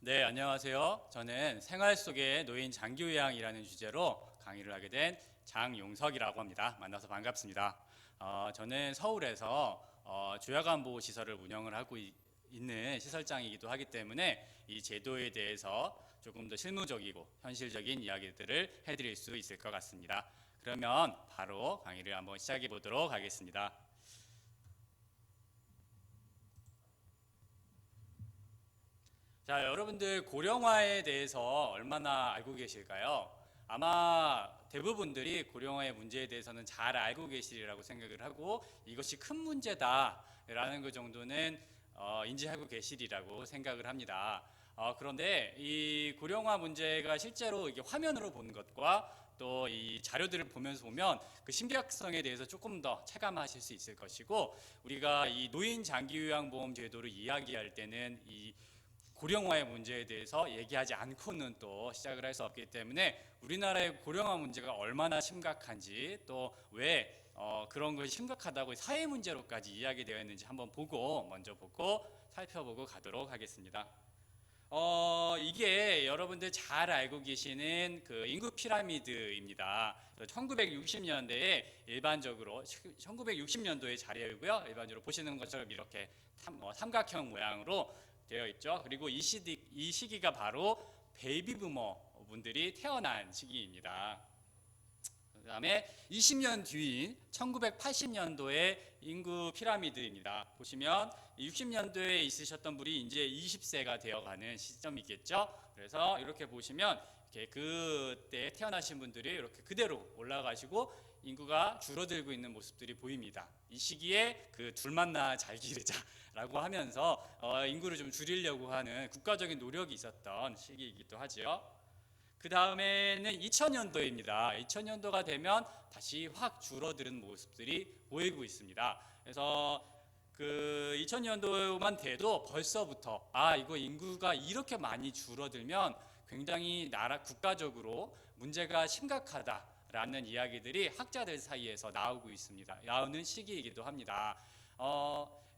네, 안녕하세요. 저는 생활 속의 노인 장기요양이라는 주제로 강의를 하게 된 장용석이라고 합니다. 만나서 반갑습니다. 저는 서울에서 조야간보호 시설을 운영을 하고 있는 시설장이기도 하기 때문에 이 제도에 대해서 조금 더 실무적이고 현실적인 이야기들을 해드릴 수 있을 것 같습니다. 그러면 바로 강의를 한번 시작해 보도록 하겠습니다. 자, 여러분들 고령화에 대해서 얼마나 알고 계실까요? 아마 대부분들이 고령화의 문제에 대해서는 잘 알고 계시리라고 생각을 하고 이것이 큰 문제다라는 그 정도는 인지하고 계시리라고 생각을 합니다. 그런데 이 고령화 문제가 실제로 이게 화면으로 보는 것과 또 이 자료들을 보면서 보면 그 심각성에 대해서 조금 더 체감하실 수 있을 것이고, 우리가 이 노인 장기요양보험 제도를 이야기할 때는 이 고령화의 문제에 대해서 얘기하지 않고는 또 시작을 할 수 없기 때문에 우리나라의 고령화 문제가 얼마나 심각한지, 또 왜 그런 것이 심각하다고 사회 문제로까지 이야기되어 있는지 한번 먼저 보고 살펴보고 가도록 하겠습니다. 이게 여러분들 잘 알고 계시는 그 인구 피라미드입니다. 1960년대에 일반적으로 1960년도의 자료이고요. 일반적으로 보시는 것처럼 이렇게 삼각형 모양으로 되어 있죠. 그리고 이 시기가 바로 베이비 부머 분들이 태어난 시기입니다. 그 다음에 20년 뒤인 1980년도의 인구 피라미드입니다. 보시면 60년도에 있으셨던 분이 이제 20세가 되어가는 시점이겠죠. 그래서 이렇게 보시면 이렇게 그때 태어나신 분들이 이렇게 그대로 올라가시고 인구가 줄어들고 있는 모습들이 보입니다. 이 시기에 그 둘 만나 잘 기르자라고 하면서 인구를 좀 줄이려고 하는 국가적인 노력이 있었던 시기이기도 하죠. 그 다음에는 2000년도입니다. 2000년도가 되면 다시 확 줄어드는 모습들이 보이고 있습니다. 그래서 그 2000년도만 돼도 벌써부터 이거 인구가 이렇게 많이 줄어들면 굉장히 국가적으로 문제가 심각하다라는 이야기들이 학자들 사이에서 나오고 있습니다. 나오는 시기이기도 합니다.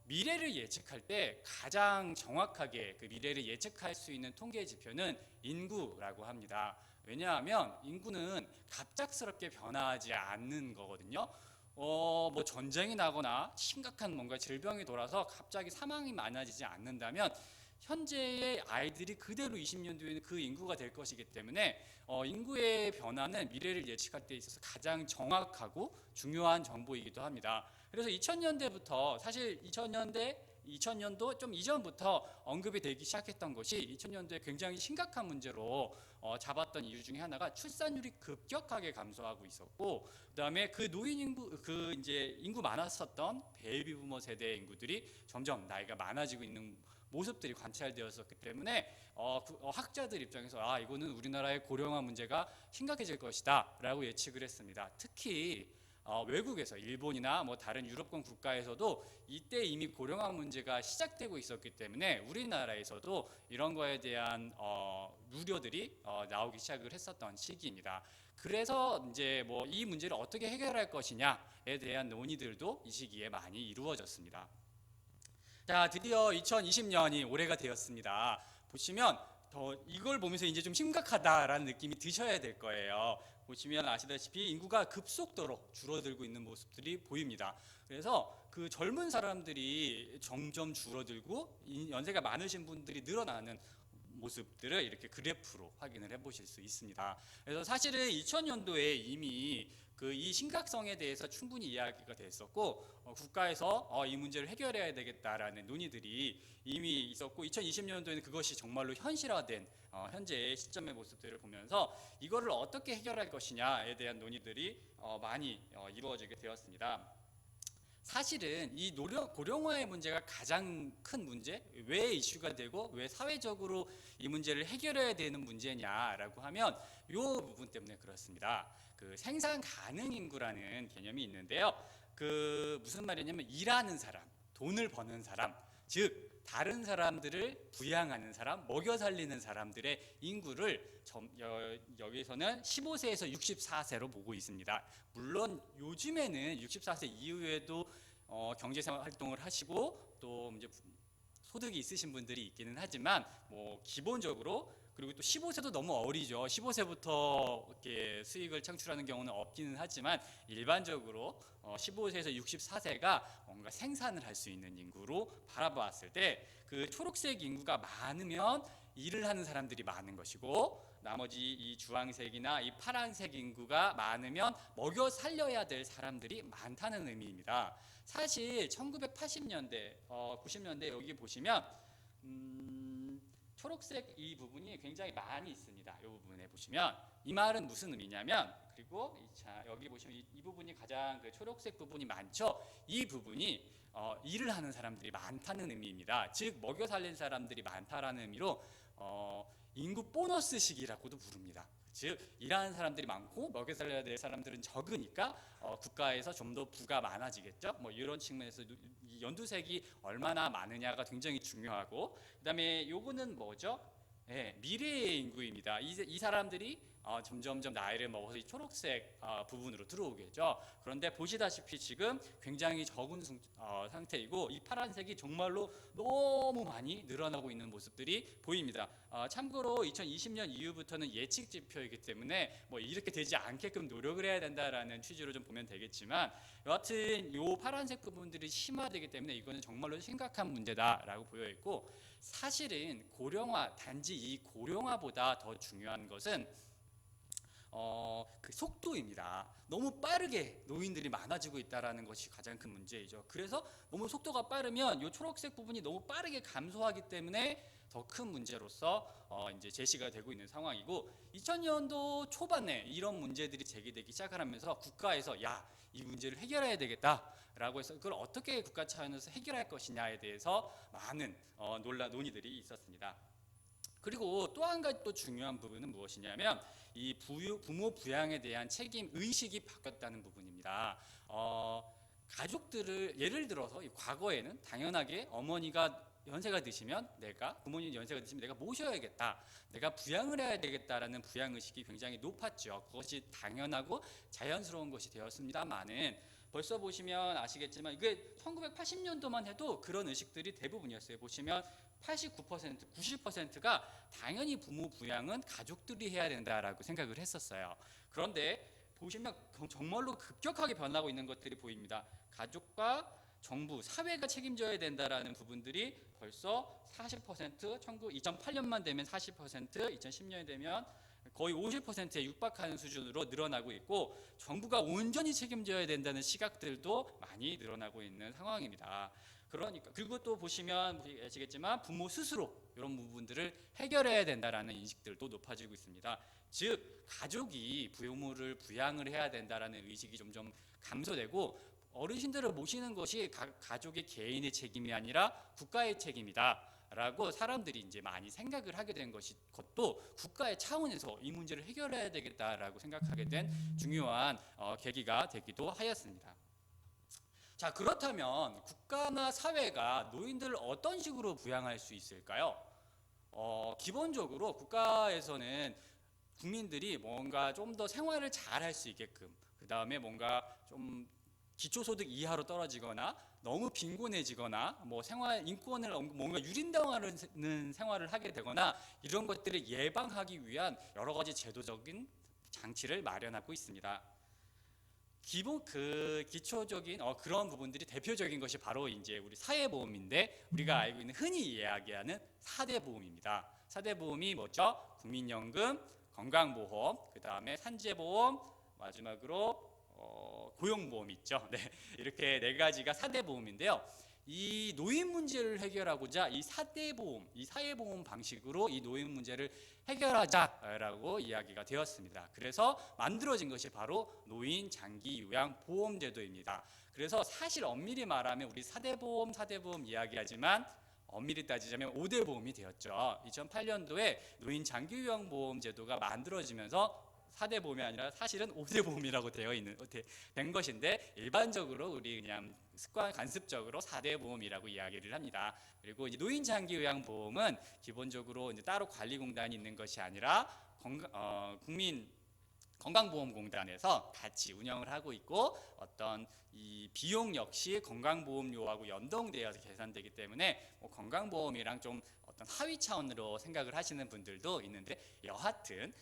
미래를 예측할 때 가장 정확하게 그 미래를 예측할 수 있는 통계 지표는 인구라고 합니다. 왜냐하면 인구는 갑작스럽게 변화하지 않는 거거든요. 뭐 전쟁이 나거나 심각한 뭔가 질병이 돌아서 갑자기 사망이 많아지지 않는다면 현재의 아이들이 그대로 20년 뒤에는 그 인구가 될 것이기 때문에 인구의 변화는 미래를 예측할 때 있어서 가장 정확하고 중요한 정보이기도 합니다. 그래서 2000년대부터 사실 2000년도 좀 이전부터 언급이 되기 시작했던 것이 2000년도에 굉장히 심각한 문제로 잡았던 이유 중에 하나가 출산율이 급격하게 감소하고 있었고, 그다음에 그 노인 인구 그 이제 인구 많았었던 베이비 부머 세대 인구들이 점점 나이가 많아지고 있는 모습들이 관찰되었었기 때문에 학자들 입장에서 이거는 우리나라의 고령화 문제가 심각해질 것이다라고 예측을 했습니다. 특히 외국에서 일본이나 뭐 다른 유럽권 국가에서도 이때 이미 고령화 문제가 시작되고 있었기 때문에 우리나라에서도 이런 거에 대한 우려들이 나오기 시작을 했었던 시기입니다. 그래서 이제 뭐 이 문제를 어떻게 해결할 것이냐에 대한 논의들도 이 시기에 많이 이루어졌습니다. 자, 드디어 2020년이 올해가 되었습니다. 보시면 이걸 보면서 이제 좀 심각하다라는 느낌이 드셔야 될 거예요. 보시면 아시다시피 인구가 급속도로 줄어들고 있는 모습들이 보입니다. 그래서 그 젊은 사람들이 점점 줄어들고 연세가 많으신 분들이 늘어나는 모습들을 이렇게 그래프로 확인을 해보실 수 있습니다. 그래서 사실은 2000년도에 이미 그 이 심각성에 대해서 충분히 이야기가 됐었고 국가에서 이 문제를 해결해야 되겠다라는 논의들이 이미 있었고 2020년도에는 그것이 정말로 현실화된 현재의 시점의 모습들을 보면서 이거를 어떻게 해결할 것이냐에 대한 논의들이 많이 이루어지게 되었습니다. 사실은 이 고령화의 문제가 가장 큰 문제, 왜 이슈가 되고 왜 사회적으로 이 문제를 해결해야 되는 문제냐라고 하면 이 부분 때문에 그렇습니다. 그 생산 가능 인구라는 개념이 있는데요. 그 무슨 말이냐면 일하는 사람, 돈을 버는 사람, 즉 다른 사람들을 부양하는 사람, 먹여 살리는 사람들의 인구를 여기서는 15세에서 64세로 보고 있습니다. 물론 요즘에는 64세 이후에도 경제생활 활동을 하시고 또 이제 소득이 있으신 분들이 있기는 하지만 뭐 기본적으로, 그리고 또 15세도 너무 어리죠. 15세부터 이렇게 수익을 창출하는 경우는 없기는 하지만 일반적으로 15세에서 64세가 뭔가 생산을 할 수 있는 인구로 바라봤을 때 그 초록색 인구가 많으면 일을 하는 사람들이 많은 것이고, 나머지 이 주황색이나 이 파란색 인구가 많으면 먹여 살려야 될 사람들이 많다는 의미입니다. 사실 1980년대, 90년대 여기 보시면 초록색 이 부분이 굉장히 많이 있습니다. 이 부분에 보시면 이 말은 무슨 의미냐면, 그리고 자 여기 보시면 이 부분이 가장 그 초록색 부분이 많죠. 이 부분이 일을 하는 사람들이 많다는 의미입니다. 즉 먹여 살린 사람들이 많다라는 의미로 인구 보너스식이라고도 부릅니다. 즉 일하는 사람들이 많고 먹여 살려야 될 사람들은 적으니까 국가에서 좀 더 부가 많아지겠죠. 뭐 이런 측면에서 이 연두색이 얼마나 많으냐가 굉장히 중요하고, 그다음에 요거는 뭐죠? 네, 미래의 인구입니다. 이 사람들이 점점점 나이를 먹어서 이 초록색 부분으로 들어오겠죠. 그런데 보시다시피 지금 굉장히 적은 상태이고, 이 파란색이 정말로 너무 많이 늘어나고 있는 모습들이 보입니다. 참고로 2020년 이후부터는 예측 지표이기 때문에 뭐 이렇게 되지 않게끔 노력을 해야 된다라는 취지로 좀 보면 되겠지만, 여하튼 이 파란색 부분들이 심화되기 때문에 이거는 정말로 심각한 문제다라고 보여 있고, 사실은 고령화, 단지 이 고령화보다 더 중요한 것은 그 속도입니다. 너무 빠르게 노인들이 많아지고 있다라는 것이 가장 큰 문제이죠. 그래서 너무 속도가 빠르면 이 초록색 부분이 너무 빠르게 감소하기 때문에 더 큰 문제로서 이제 제시가 되고 있는 상황이고, 2000년도 초반에 이런 문제들이 제기되기 시작하면서 국가에서 이 문제를 해결해야 되겠다라고 해서 그걸 어떻게 국가 차원에서 해결할 것이냐에 대해서 많은 논의들이 있었습니다. 그리고 또 한 가지 또 중요한 부분은 무엇이냐면, 이 부모 부양에 대한 책임 의식이 바뀌었다는 부분입니다. 가족들을 예를 들어서 과거에는 당연하게 어머니가 연세가 드시면 부모님 연세가 드시면 내가 모셔야겠다, 내가 부양을 해야 되겠다라는 부양 의식이 굉장히 높았죠. 그것이 당연하고 자연스러운 것이 되었습니다만은, 벌써 보시면 아시겠지만 이게 1980년도만 해도 그런 의식들이 대부분이었어요. 보시면 89%, 90%가 당연히 부모 부양은 가족들이 해야 된다라고 생각을 했었어요. 그런데 보시면 정말로 급격하게 변하고 있는 것들이 보입니다. 가족과 정부, 사회가 책임져야 된다라는 부분들이 벌써 40%, 2008년만 되면 40%, 2010년이 되면 거의 50%에 육박하는 수준으로 늘어나고 있고, 정부가 온전히 책임져야 된다는 시각들도 많이 늘어나고 있는 상황입니다. 그러니까 그리고 또 보시면 아시겠지만 부모 스스로 이런 부분들을 해결해야 된다라는 인식들도 높아지고 있습니다. 즉 가족이 부모를 부양을 해야 된다라는 의식이 점점 감소되고, 어르신들을 모시는 것이 가족의 개인의 책임이 아니라 국가의 책임이다라고 사람들이 이제 많이 생각을 하게 된 것도 국가의 차원에서 이 문제를 해결해야 되겠다라고 생각하게 된 중요한 계기가 되기도 하였습니다. 자, 그렇다면 국가나 사회가 노인들을 어떤 식으로 부양할 수 있을까요? 기본적으로 국가에서는 국민들이 뭔가 좀 더 생활을 잘 할 수 있게끔, 그 다음에 뭔가 좀 기초소득 이하로 떨어지거나 너무 빈곤해지거나 뭐 생활 인권을 뭔가 유린당하는 생활을 하게 되거나 이런 것들을 예방하기 위한 여러 가지 제도적인 장치를 마련하고 있습니다. 기초적인 그런 부분들이 대표적인 것이 바로 이제 우리 사회보험인데, 우리가 알고 있는 흔히 이야기하는 4대 보험입니다. 4대 보험이 뭐죠? 국민연금, 건강보험, 그 다음에 산재보험, 마지막으로 고용보험 있죠. 네, 이렇게 네 가지가 4대 보험인데요. 이 노인 문제를 해결하고자 이 4대 보험, 이 사회보험 방식으로 이 노인 문제를 해결하자라고 이야기가 되었습니다. 그래서 만들어진 것이 바로 노인 장기 요양 보험 제도입니다. 그래서 사실 엄밀히 말하면 우리 4대 보험 이야기하지만 엄밀히 따지자면 5대 보험이 되었죠. 2008년도에 노인 장기 요양 보험 제도가 만들어지면서 4대 보험이 아니라 사실은 5대 보험이라고 된 것인데, 일반적으로 우리 그냥 간습적으로 4대 보험이라고 이야기를 합니다. 그리고 이제 노인 장기 요양 보험은 기본적으로 이제 따로 관리공단이 있는 것이 아니라 국민 건강보험공단에서 같이 운영을 하고 있고, 어떤 이 비용 역시 건강보험료하고 연동되어서 계산되기 때문에 뭐 건강보험이랑 좀 어떤 하위 차원으로 생각을 하시는 분들도 있는데, 여하튼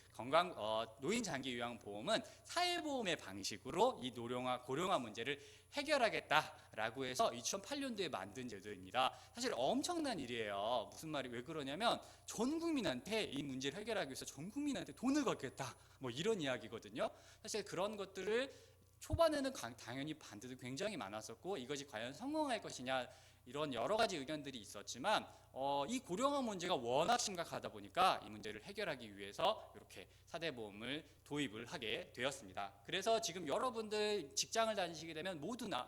노인장기요양보험은 사회보험의 방식으로 이 고령화 문제를 해결하겠다라고 해서 2008년도에 만든 제도입니다. 사실 엄청난 일이에요. 무슨 말이 왜 그러냐면 전 국민한테 이 문제를 해결하기 위해서 전 국민한테 돈을 걷겠다, 뭐 이런 이야기거든요. 사실 그런 것들을 초반에는 당연히 반대도 굉장히 많았었고, 이것이 과연 성공할 것이냐 이런 여러 가지 의견들이 있었지만 이 고령화 문제가 워낙 심각하다 보니까 이 문제를 해결하기 위해서 이렇게 사대보험을 도입을 하게 되었습니다. 그래서 지금 여러분들 직장을 다니시게 되면 누구나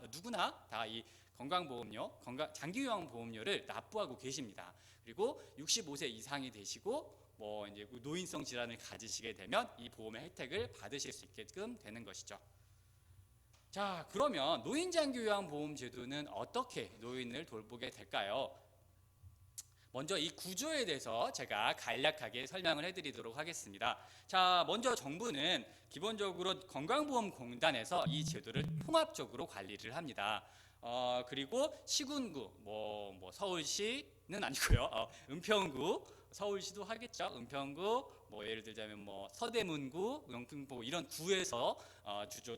다 이 건강보험료, 장기요양보험료를 납부하고 계십니다. 그리고 65세 이상이 되시고 뭐 이제 노인성 질환을 가지시게 되면 이 보험의 혜택을 받으실 수 있게끔 되는 것이죠. 자, 그러면 노인장기요양보험 제도는 어떻게 노인을 돌보게 될까요? 먼저 이 구조에 대해서 제가 간략하게 설명을 해드리도록 하겠습니다. 자, 먼저 정부는 기본적으로 건강보험공단에서 이 제도를 통합적으로 관리를 합니다. 그리고 시군구, 뭐 서울시는 아니고요. 은평구, 서울시도 하겠죠. 은평구, 뭐 예를 들자면 뭐 서대문구, 영등포 이런 구에서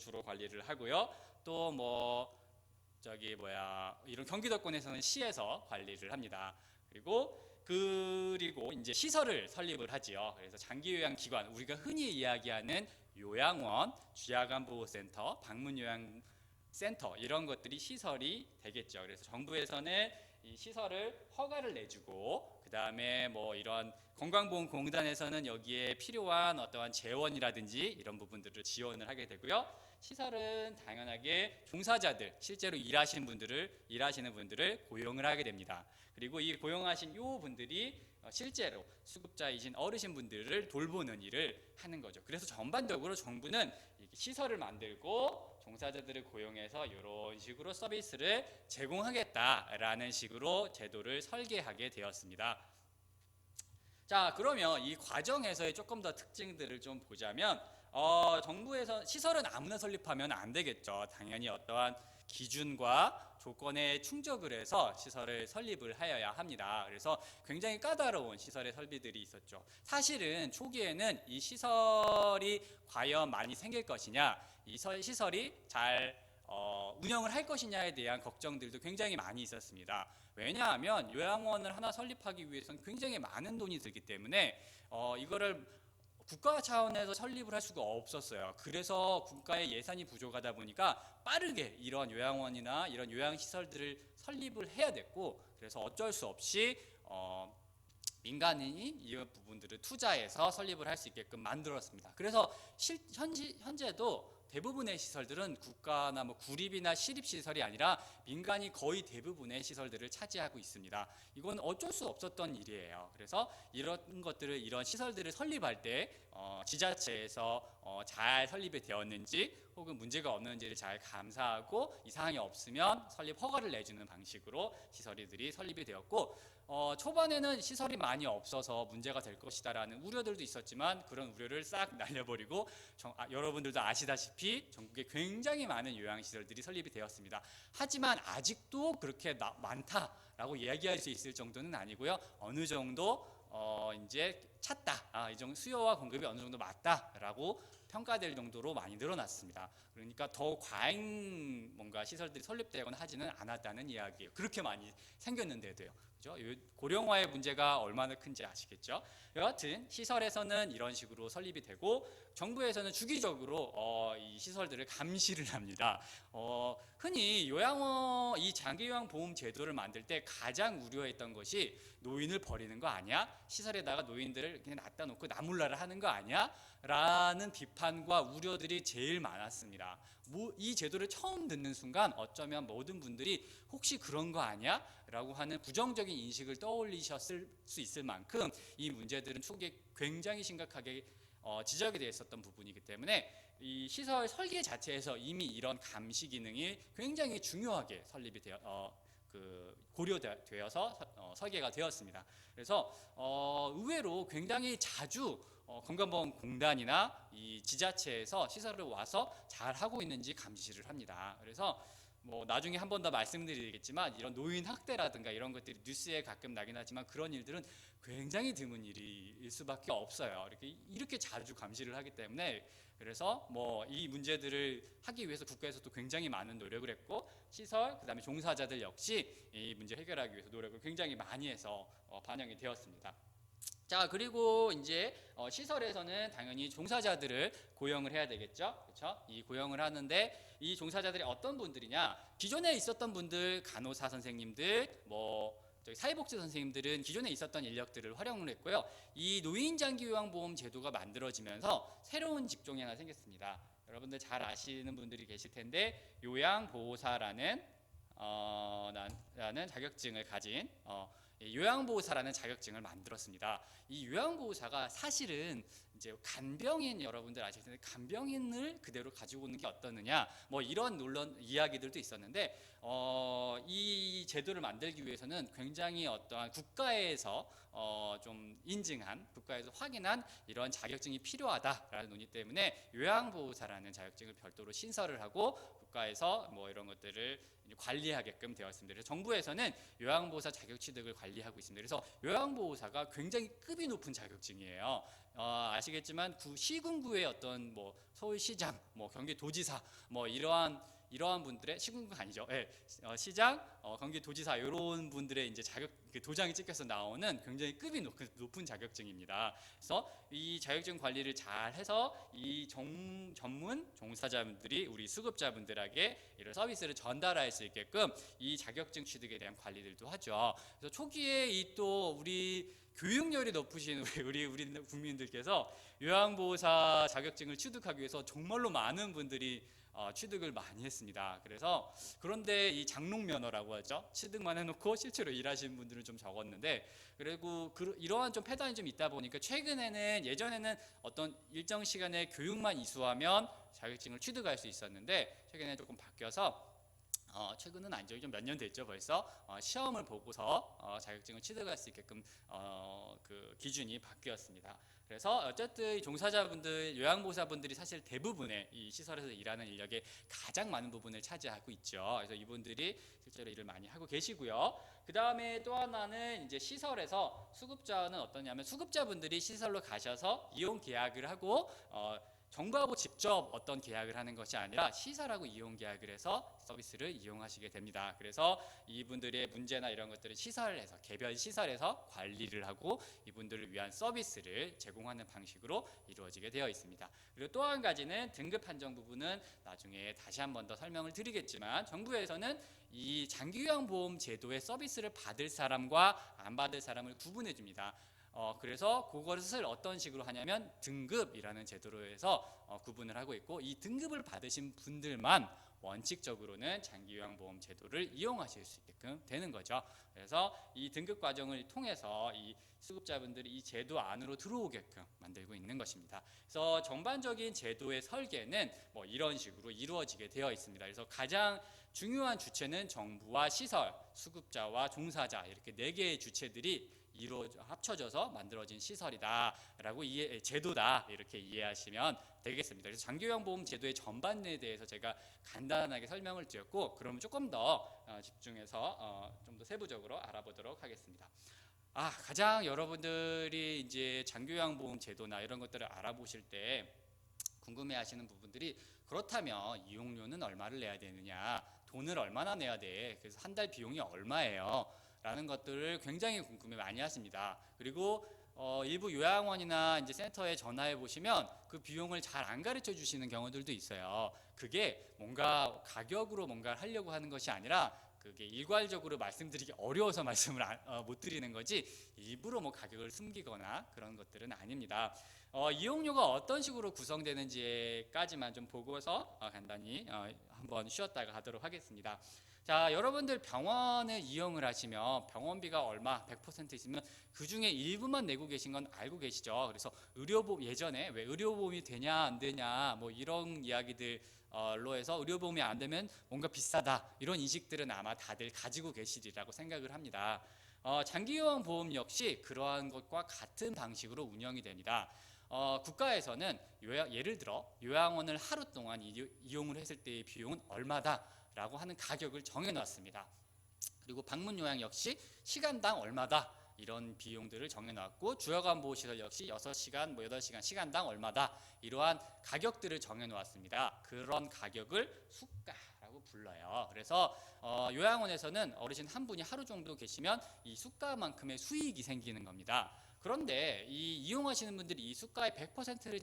주로 관리를 하고요. 또 뭐 이런 경기도권에서는 시에서 관리를 합니다. 그리고 이제 시설을 설립을 하지요. 그래서 장기요양기관, 우리가 흔히 이야기하는 요양원, 쥐약암보호센터, 방문요양센터 이런 것들이 시설이 되겠죠. 그래서 정부에서는 이 시설을 허가를 내주고, 그 다음에 뭐 이런 건강보험공단에서는 여기에 필요한 어떠한 재원이라든지 이런 부분들을 지원을 하게 되고요. 시설은 당연하게 종사자들, 실제로 일하시는 분들을 고용을 하게 됩니다. 그리고 이 고용하신 요 분들이 실제로 수급자이신 어르신 분들을 돌보는 일을 하는 거죠. 그래서 전반적으로 정부는 시설을 만들고 종사자들을 고용해서 이런 식으로 서비스를 제공하겠다라는 식으로 제도를 설계하게 되었습니다. 자, 그러면 이 과정에서의 조금 더 특징들을 좀 보자면 정부에서 시설은 아무나 설립하면 안 되겠죠. 당연히 어떠한 기준과 조건에 충족을 해서 시설을 설립을 하여야 합니다. 그래서 굉장히 까다로운 시설의 설비들이 있었죠. 사실은 초기에는 이 시설이 과연 많이 생길 것이냐, 이 시설이 잘 운영을 할 것이냐에 대한 걱정들도 굉장히 많이 있었습니다. 왜냐하면 요양원을 하나 설립하기 위해서는 굉장히 많은 돈이 들기 때문에 이거를 국가 차원에서 설립을 할 수가 없었어요. 그래서 국가의 예산이 부족하다 보니까 빠르게 이런 요양원이나 이런 요양시설들을 설립을 해야 됐고, 그래서 어쩔 수 없이 민간인이 이 부분들을 투자해서 설립을 할 수 있게끔 만들었습니다. 그래서 현재도 대부분의 시설들은 국가나 뭐 구립이나 시립시설이 아니라 민간이 거의 대부분의 시설들을 차지하고 있습니다. 이건 어쩔 수 없었던 일이에요. 그래서 이런 시설들을 설립할 때 지자체에서 잘 설립이 되었는지 혹은 문제가 없는지를 잘 감사하고 이상이 없으면 설립 허가를 내주는 방식으로 시설들이 설립이 되었고, 초반에는 시설이 많이 없어서 문제가 될 것이다라는 우려들도 있었지만 그런 우려를 싹 날려버리고 여러분들도 아시다시피 전국에 굉장히 많은 요양시설들이 설립이 되었습니다. 하지만 아직도 그렇게 많다라고 이야기할 수 있을 정도는 아니고요. 어느 정도 이제 찼다, 이 정도 수요와 공급이 어느 정도 맞다라고 평가될 정도로 많이 늘어났습니다. 그러니까 더 과잉 뭔가 시설들이 설립되거나 하지는 않았다는 이야기예요. 그렇게 많이 생겼는데도요. 그죠? 고령화의 문제가 얼마나 큰지 아시겠죠? 여하튼 시설에서는 이런 식으로 설립이 되고, 정부에서는 주기적으로 이 시설들을 감시를 합니다. 흔히 이 장기요양보험 제도를 만들 때 가장 우려했던 것이 노인을 버리는 거 아니야? 시설에다가 노인들을 그냥 놔다 놓고 나몰라라 하는 거 아니야? 라는 비판과 우려들이 제일 많았습니다. 이 제도를 처음 듣는 순간 어쩌면 모든 분들이 혹시 그런 거 아니야? 라고 하는 부정적인 인식을 떠올리셨을 수 있을 만큼 이 문제들은 초기에 굉장히 심각하게 지적이 되어 있었던 부분이기 때문에 이 시설 설계 자체에서 이미 이런 감시 기능이 굉장히 중요하게 설립이 고려되어서 설계가 되었습니다. 그래서 의외로 굉장히 자주 건강보험공단이나 이 지자체에서 시설을 와서 잘 하고 있는지 감시를 합니다. 그래서 뭐 나중에 한 번 더 말씀드리겠지만 이런 노인 학대라든가 이런 것들이 뉴스에 가끔 나긴 하지만 그런 일들은 굉장히 드문 일일 수밖에 없어요. 이렇게 자주 감시를 하기 때문에 그래서 뭐 이 문제들을 하기 위해서 국가에서도 굉장히 많은 노력을 했고 시설 그다음에 종사자들 역시 이 문제 해결하기 위해서 노력을 굉장히 많이 해서 반영이 되었습니다. 자, 그리고 이제 시설에서는 당연히 종사자들을 고용을 해야 되겠죠. 그렇죠? 이 고용을 하는데 이 종사자들이 어떤 분들이냐? 기존에 있었던 분들, 간호사 선생님들, 저기 사회복지 선생님들은 기존에 있었던 인력들을 활용을 했고요. 이 노인장기요양보험 제도가 만들어지면서 새로운 직종이 하나 생겼습니다. 여러분들 잘 아시는 분들이 계실 텐데 요양보호사라는 라는 자격증을 가진 요양보호사라는 자격증을 만들었습니다. 이 요양보호사가 사실은 이제 간병인 여러분들 아실 텐데 간병인을 그대로 가지고 오는 게 어떠느냐 뭐 이런 논란 이야기들도 있었는데 이 제도를 만들기 위해서는 굉장히 어떠한 국가에서 좀 인증한 국가에서 확인한 이런 자격증이 필요하다라는 논의 때문에 요양보호사라는 자격증을 별도로 신설을 하고 국가에서 뭐 이런 것들을 관리하게끔 되었습니다. 그래서 정부에서는 요양보호사 자격 취득을 관리하고 있습니다. 그래서 요양보호사가 굉장히 급이 높은 자격증이에요. 아시겠지만 시군구의 어떤 뭐 서울시장, 뭐 경기도지사, 뭐 이러한 분들의 시군구가 아니죠. 네, 시장, 경기도지사 이런 분들의 이제 도장이 찍혀서 나오는 굉장히 급이 높은 자격증입니다. 그래서 이 자격증 관리를 잘 해서 이 전문 종사자분들이 우리 수급자분들에게 이런 서비스를 전달할 수 있게끔 이 자격증 취득에 대한 관리들도 하죠. 그래서 초기에 이 또 우리 교육열이 높으신 우리 국민들께서 요양보호사 자격증을 취득하기 위해서 정말로 많은 분들이 취득을 많이 했습니다. 그래서 그런데 이 장롱면허라고 하죠. 취득만 해놓고 실제로 일하시는 분들은 좀 적었는데 그리고 이러한 좀 패턴이 좀 있다 보니까 최근에는 예전에는 어떤 일정 시간에 교육만 이수하면 자격증을 취득할 수 있었는데 최근에 조금 바뀌어서 최근은 아니죠. 좀 몇 년 됐죠. 벌써 시험을 보고서 자격증을 취득할 수 있게끔 그 기준이 바뀌었습니다. 그래서 어쨌든 이 종사자분들, 요양보호사분들이 사실 대부분의 이 시설에서 일하는 인력의 가장 많은 부분을 차지하고 있죠. 그래서 이분들이 실제로 일을 많이 하고 계시고요. 그 다음에 또 하나는 이제 시설에서 수급자는 어떠냐면 수급자분들이 시설로 가셔서 이용 계약을 하고 정부하고 직접 어떤 계약을 하는 것이 아니라 시설하고 이용 계약을 해서 서비스를 이용하시게 됩니다. 그래서 이분들의 문제나 이런 것들은 시설에서 개별 시설에서 관리를 하고 이분들을 위한 서비스를 제공하는 방식으로 이루어지게 되어 있습니다. 그리고 또 한 가지는 등급 판정 부분은 나중에 다시 한 번 더 설명을 드리겠지만 정부에서는 이 장기요양보험 제도의 서비스를 받을 사람과 안 받을 사람을 구분해 줍니다. 그래서 그것을 어떤 식으로 하냐면 등급이라는 제도로 해서 구분을 하고 있고 이 등급을 받으신 분들만 원칙적으로는 장기요양보험 제도를 이용하실 수 있게끔 되는 거죠. 그래서 이 등급 과정을 통해서 이 수급자분들이 이 제도 안으로 들어오게끔 만들고 있는 것입니다. 그래서 전반적인 제도의 설계는 뭐 이런 식으로 이루어지게 되어 있습니다. 그래서 가장 중요한 주체는 정부와 시설, 수급자와 종사자 이렇게 네 개의 주체들이 합쳐져서 만들어진 시설이다라고 제도다 이렇게 이해하시면 되겠습니다. 그래서 장기요양보험 제도의 전반에 대해서 제가 간단하게 설명을 드렸고, 그러면 조금 더 집중해서 좀 더 세부적으로 알아보도록 하겠습니다. 가장 여러분들이 이제 장기요양보험 제도나 이런 것들을 알아보실 때 궁금해하시는 부분들이 그렇다면 이용료는 얼마를 내야 되느냐, 돈을 얼마나 내야 돼, 그래서 한 달 비용이 얼마예요? 라는 것들을 굉장히 궁금해 많이 하십니다. 그리고 일부 요양원이나 이제 센터에 전화해 보시면 그 비용을 잘 안 가르쳐 주시는 경우들도 있어요. 그게 뭔가 가격으로 뭔가를 하려고 하는 것이 아니라 그게 일괄적으로 말씀드리기 어려워서 말씀을 못 드리는 거지 일부러 뭐 가격을 숨기거나 그런 것들은 아닙니다. 이용료가 어떤 식으로 구성되는지까지만 좀 보고서 간단히 한번 쉬었다가 하도록 하겠습니다. 자, 여러분들 병원을 이용을 하시면 병원비가 얼마 100% 있으면 그 중에 일부만 내고 계신 건 알고 계시죠? 그래서 의료보험 예전에 왜 의료보험이 되냐 안 되냐 뭐 이런 이야기들로 해서 의료보험이 안 되면 뭔가 비싸다 이런 인식들은 아마 다들 가지고 계시리라고 생각을 합니다. 장기요양보험 역시 그러한 것과 같은 방식으로 운영이 됩니다. 국가에서는 예를 들어 요양원을 하루 동안 이용을 했을 때의 비용은 얼마다라고 하는 가격을 정해놨습니다. 그리고 방문 요양 역시 시간당 얼마다 이런 비용들을 정해놨고 주야간 보호시설 역시 6시간, 8시간 시간당 얼마다 이러한 가격들을 정해놓았습니다. 그런 가격을 수가라고 불러요. 그래서 요양원에서는 어르신 한 분이 하루 정도 계시면 이 수가만큼의 수익이 생기는 겁니다. 그런데 이용하시는 분들이 이 수가의 100%를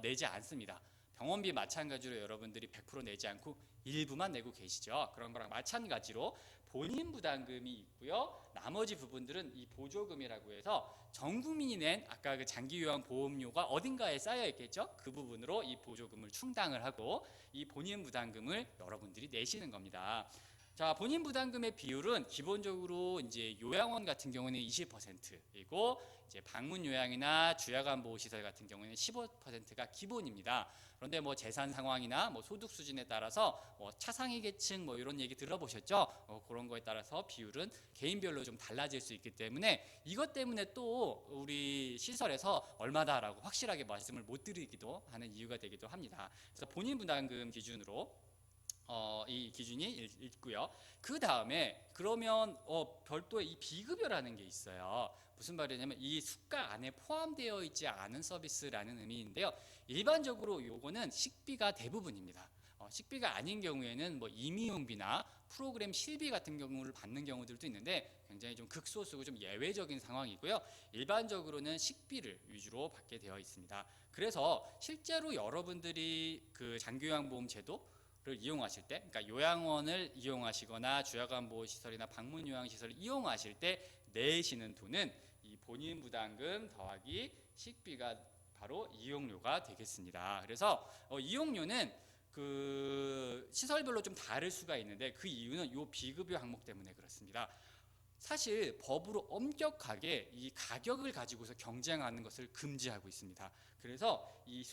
내지 않습니다. 병원비 마찬가지로 여러분들이 100% 내지 않고 일부만 내고 계시죠. 그런 거랑 마찬가지로 본인 부담금이 있고요. 나머지 부분들은 이 보조금이라고 해서 전 국민이 낸 아까 그 장기요양보험료가 어딘가에 쌓여 있겠죠. 그 부분으로 이 보조금을 충당을 하고 이 본인 부담금을 여러분들이 내시는 겁니다. 자, 본인 부담금의 비율은 기본적으로 이제 요양원 같은 경우는 20%이고 이제 방문 요양이나 주야간 보호시설 같은 경우는 15%가 기본입니다. 그런데 뭐 재산 상황이나 뭐 소득 수준에 따라서 뭐 차상위 계층 뭐 이런 얘기 들어보셨죠? 그런 거에 따라서 비율은 개인별로 좀 달라질 수 있기 때문에 이것 때문에 또 우리 시설에서 얼마다라고 확실하게 말씀을 못 드리기도 하는 이유가 되기도 합니다. 그래서 본인 부담금 기준으로 이 기준이 있고요. 그 다음에 그러면 별도의 이 비급여라는 게 있어요. 무슨 말이냐면 이 수가 안에 포함되어 있지 않은 서비스라는 의미인데요. 일반적으로 요거는 식비가 대부분입니다. 식비가 아닌 경우에는 뭐 임의용비나 프로그램 실비 같은 경우를 받는 경우들도 있는데 굉장히 좀 극소수고 좀 예외적인 상황이고요. 일반적으로는 식비를 위주로 받게 되어 있습니다. 그래서 실제로 여러분들이 그 장기요양보험 제도 를 이용하실 때, 그러니까 요양원을 이용하시거나 주야간보호시설이나 방문요양시설을 이용하실 때 내시는 돈은 이 본인 부담금 더하기 식비가 바로 이용료가 되겠습니다. 그래서 이용료는 그 시설별로 좀 다를 수가 있는데 그 이유는 이 비급여 항목 때문에 그렇습니다. 사실 법으로 엄격하게 이 가격을 가지고서 경쟁하는 것을 금지하고 있습니다. 그래서 이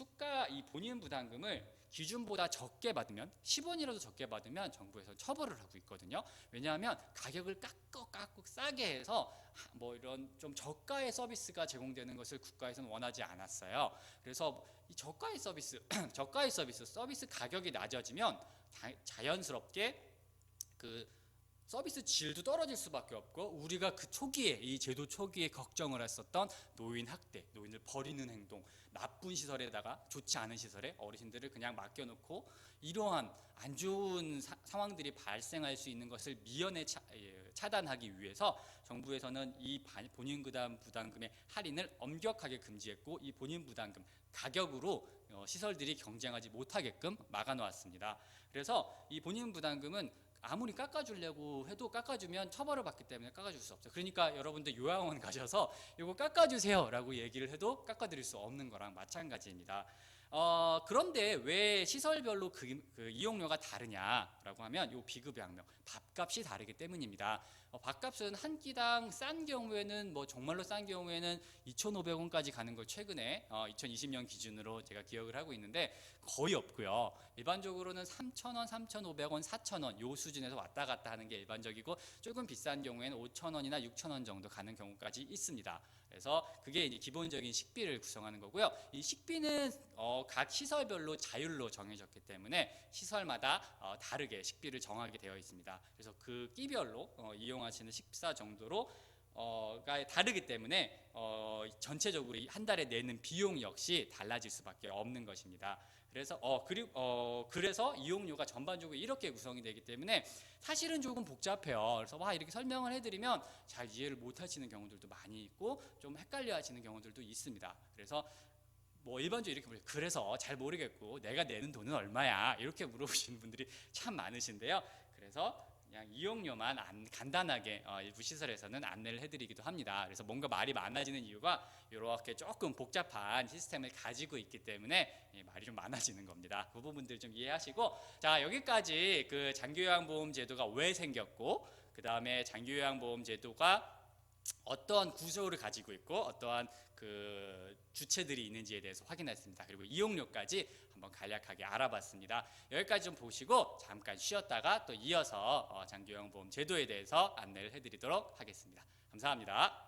본인 부담금을 기준보다 적게 받으면 10원이라도 적게 받으면 정부에서 처벌을 하고 있거든요. 왜냐하면 가격을 깎고 싸게 해서 뭐 이런 좀 저가의 서비스가 제공되는 것을 국가에서는 원하지 않았어요. 그래서 이 저가의 서비스 가격이 낮아지면 자연스럽게 그 서비스 질도 떨어질 수밖에 없고 우리가 그 초기에 이 제도 초기에 걱정을 했었던 노인 학대, 노인을 버리는 행동, 나쁜 시설에다가 좋지 않은 시설에 어르신들을 그냥 맡겨놓고 이러한 안 좋은 상황들이 발생할 수 있는 것을 미연에 차단하기 위해서 정부에서는 이 본인 부담금의 할인을 엄격하게 금지했고 이 본인 부담금 가격으로 시설들이 경쟁하지 못하게끔 막아놓았습니다. 그래서 이 본인 부담금은 아무리 깎아주려고 해도 깎아주면 처벌을 받기 때문에 깎아줄 수 없어요. 그러니까 여러분들 요양원 가셔서 이거 깎아주세요 라고 얘기를 해도 깎아드릴 수 없는 거랑 마찬가지입니다. 그런데 왜 시설별로 그 이용료가 다르냐라고 하면 요 비급여 항목, 밥값이 다르기 때문입니다. 밥값은 한 끼당 싼 경우에는 뭐 정말로 싼 경우에는 2,500원까지 가는 걸 최근에 2020년 기준으로 제가 기억을 하고 있는데 거의 없고요. 일반적으로는 3,000원, 3,500원, 4,000원 요 수준에서 왔다 갔다 하는 게 일반적이고 조금 비싼 경우에는 5,000원이나 6,000원 정도 가는 경우까지 있습니다. 그래서 그게 이제 기본적인 식비를 구성하는 거고요. 이 식비는 각 시설별로 자율로 정해졌기 때문에 시설마다 다르게 식비를 정하게 되어 있습니다. 그래서 그 끼별로 이용하시는 식사 정도로 가 다르기 때문에 전체적으로 한 달에 내는 비용 역시 달라질 수밖에 없는 것입니다. 그래서 이용료가 전반적으로 이렇게 구성이 되기 때문에 사실은 조금 복잡해요. 그래서 이렇게 설명을 해드리면 잘 이해를 못하시는 경우들도 많이 있고 좀 헷갈려하시는 경우들도 있습니다. 그래서 뭐 일반적으로 이렇게 물어요. 그래서 잘 모르겠고 내가 내는 돈은 얼마야? 이렇게 물어보시는 분들이 참 많으신데요. 그래서 그냥 이용료만 간단하게 일부 시설에서는 안내를 해드리기도 합니다. 그래서 뭔가 말이 많아지는 이유가 이렇게 조금 복잡한 시스템을 가지고 있기 때문에 말이 좀 많아지는 겁니다. 그 부분들 좀 이해하시고, 자, 여기까지 그 장기요양보험 제도가 왜 생겼고 그 다음에 장기요양보험 제도가 어떠한 구조를 가지고 있고 어떠한 그 주체들이 있는지에 대해서 확인했습니다. 그리고 이용료까지 한번 간략하게 알아봤습니다. 여기까지 좀 보시고 잠깐 쉬었다가 또 이어서 장기요양보험 제도에 대해서 안내를 해드리도록 하겠습니다. 감사합니다.